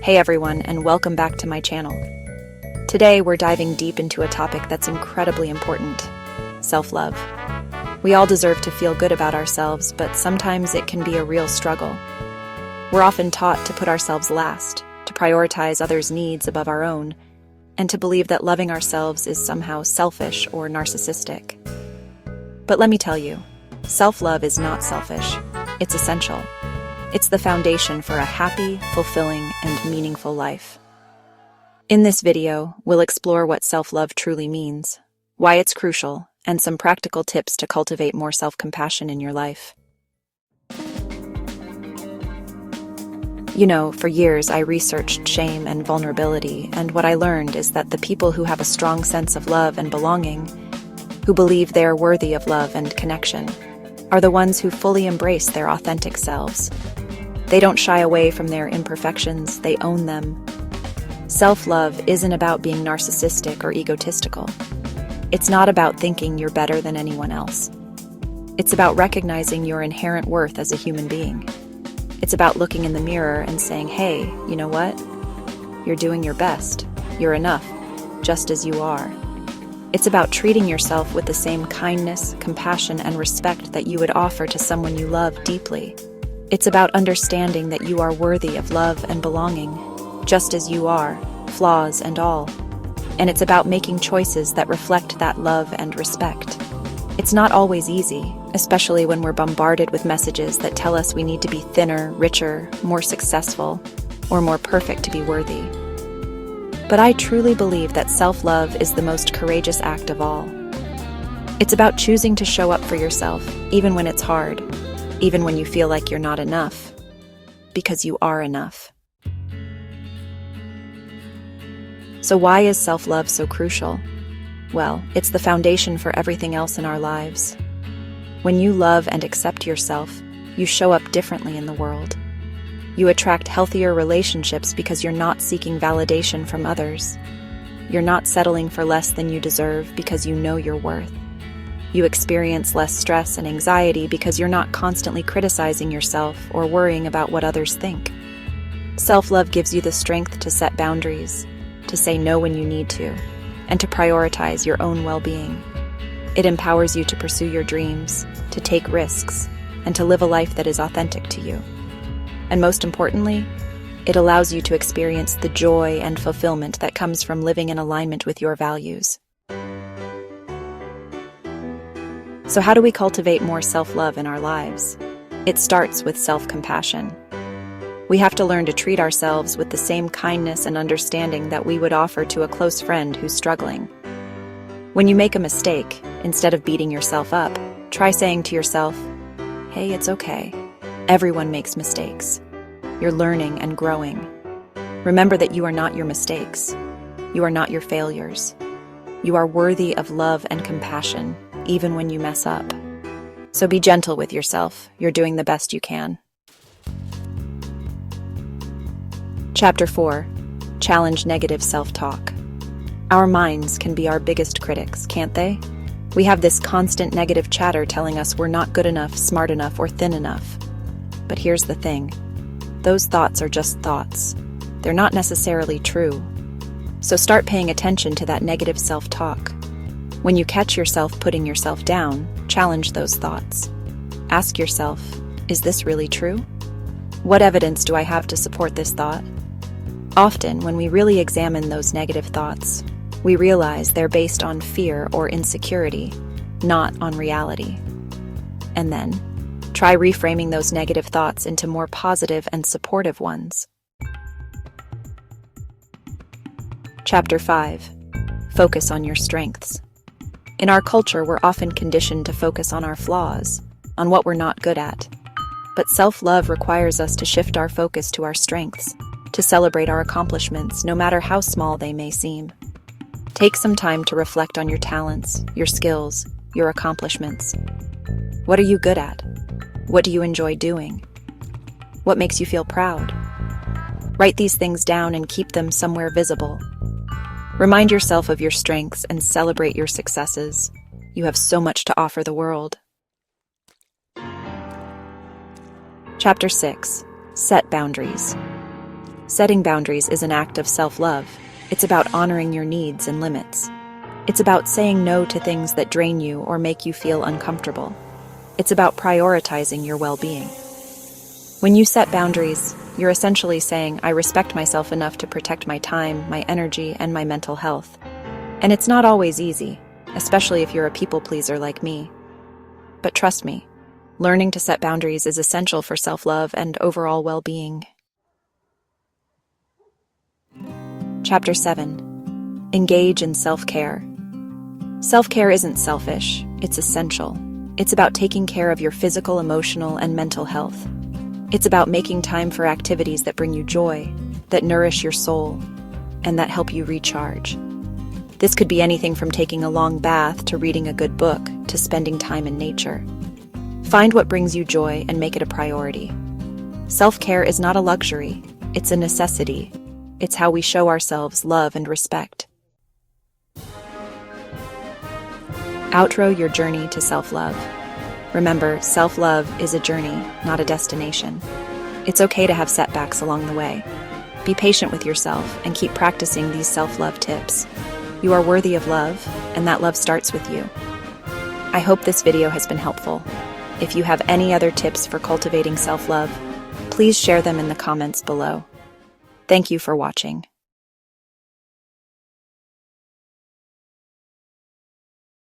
Hey everyone, and welcome back to my channel. Today we're diving deep into a topic that's incredibly important: self-love. We all deserve to feel good about ourselves, but sometimes it can be a real struggle. We're often taught to put ourselves last, to prioritize others' needs above our own, and to believe that loving ourselves is somehow selfish or narcissistic. But let me tell you, self-love is not selfish. It's essential. It's the foundation for a happy, fulfilling, and meaningful life. In this video, we'll explore what self-love truly means, why it's crucial, and some practical tips to cultivate more self-compassion in your life. You know, for years I researched shame and vulnerability, and what I learned is that the people who have a strong sense of love and belonging, who believe they are worthy of love and connection, are the ones who fully embrace their authentic selves. They don't shy away from their imperfections, they own them. Self-love isn't about being narcissistic or egotistical. It's not about thinking you're better than anyone else. It's about recognizing your inherent worth as a human being. It's about looking in the mirror and saying, hey, you know what? You're doing your best. You're enough, just as you are. It's about treating yourself with the same kindness, compassion, and respect that you would offer to someone you love deeply. It's about understanding that you are worthy of love and belonging, just as you are, flaws and all. And it's about making choices that reflect that love and respect. It's not always easy, especially when we're bombarded with messages that tell us we need to be thinner, richer, more successful, or more perfect to be worthy. But I truly believe that self-love is the most courageous act of all. It's about choosing to show up for yourself, even when it's hard, even when you feel like you're not enough, because you are enough. So why is self-love so crucial? Well, it's the foundation for everything else in our lives. When you love and accept yourself, you show up differently in the world. You attract healthier relationships because you're not seeking validation from others. You're not settling for less than you deserve because you know your worth. You experience less stress and anxiety because you're not constantly criticizing yourself or worrying about what others think. Self-love gives you the strength to set boundaries, to say no when you need to, and to prioritize your own well-being. It empowers you to pursue your dreams, to take risks, and to live a life that is authentic to you. And most importantly, it allows you to experience the joy and fulfillment that comes from living in alignment with your values. So how do we cultivate more self-love in our lives? It starts with self-compassion. We have to learn to treat ourselves with the same kindness and understanding that we would offer to a close friend who's struggling. When you make a mistake, instead of beating yourself up, try saying to yourself, hey, it's okay. Everyone makes mistakes. You're learning and growing. Remember that you are not your mistakes. You are not your failures. You are worthy of love and compassion, even when you mess up. So be gentle with yourself. You're doing the best you can. Chapter 4. Challenge negative self-talk. Our minds can be our biggest critics, can't they? We have this constant negative chatter telling us we're not good enough, smart enough, or thin enough. But here's the thing. Those thoughts are just thoughts. They're not necessarily true. So start paying attention to that negative self-talk. When you catch yourself putting yourself down, challenge those thoughts. Ask yourself, is this really true? What evidence do I have to support this thought? Often, when we really examine those negative thoughts, we realize they're based on fear or insecurity, not on reality. And then, try reframing those negative thoughts into more positive and supportive ones. Chapter 5. Focus on your strengths. In our culture, we're often conditioned to focus on our flaws, on what we're not good at. But self-love requires us to shift our focus to our strengths, to celebrate our accomplishments, no matter how small they may seem. Take some time to reflect on your talents, your skills, your accomplishments. What are you good at? What do you enjoy doing? What makes you feel proud? Write these things down and keep them somewhere visible. Remind yourself of your strengths and celebrate your successes. You have so much to offer the world. Chapter 6. Set boundaries. Setting boundaries is an act of self-love. It's about honoring your needs and limits. It's about saying no to things that drain you or make you feel uncomfortable. It's about prioritizing your well-being. When you set boundaries, you're essentially saying, I respect myself enough to protect my time, my energy, and my mental health. And it's not always easy, especially if you're a people pleaser like me. But trust me, learning to set boundaries is essential for self-love and overall well-being. Chapter 7. Engage in self-care. Self-care isn't selfish, it's essential. It's about taking care of your physical, emotional, and mental health. It's about making time for activities that bring you joy, that nourish your soul, and that help you recharge. This could be anything from taking a long bath to reading a good book to spending time in nature. Find what brings you joy and make it a priority. Self-care is not a luxury, it's a necessity. It's how we show ourselves love and respect. Outro your journey to self-love. Remember, self-love is a journey, not a destination. It's okay to have setbacks along the way. Be patient with yourself and keep practicing these self-love tips. You are worthy of love, and that love starts with you. I hope this video has been helpful. If you have any other tips for cultivating self-love, please share them in the comments below. Thank you for watching.